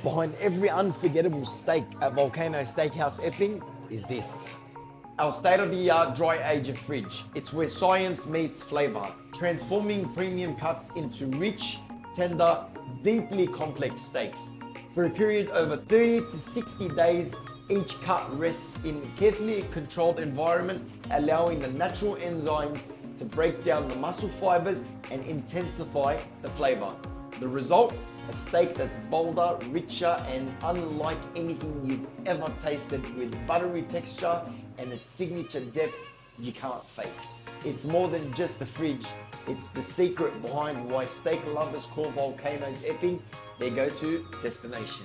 Behind every unforgettable steak at Volcanos Steakhouse Epping is this. Our state-of-the-art dry Ager fridge. It's where science meets flavor, transforming premium cuts into rich, tender, deeply complex steaks. For a period over 30 to 60 days, each cut rests in a carefully controlled environment, allowing the natural enzymes to break down the muscle fibers and intensify the flavor. The result? A steak that's bolder, richer, and unlike anything you've ever tasted, with buttery texture and a signature depth you can't fake. It's more than just a fridge, it's the secret behind why steak lovers call Volcanos Epping their go-to destination.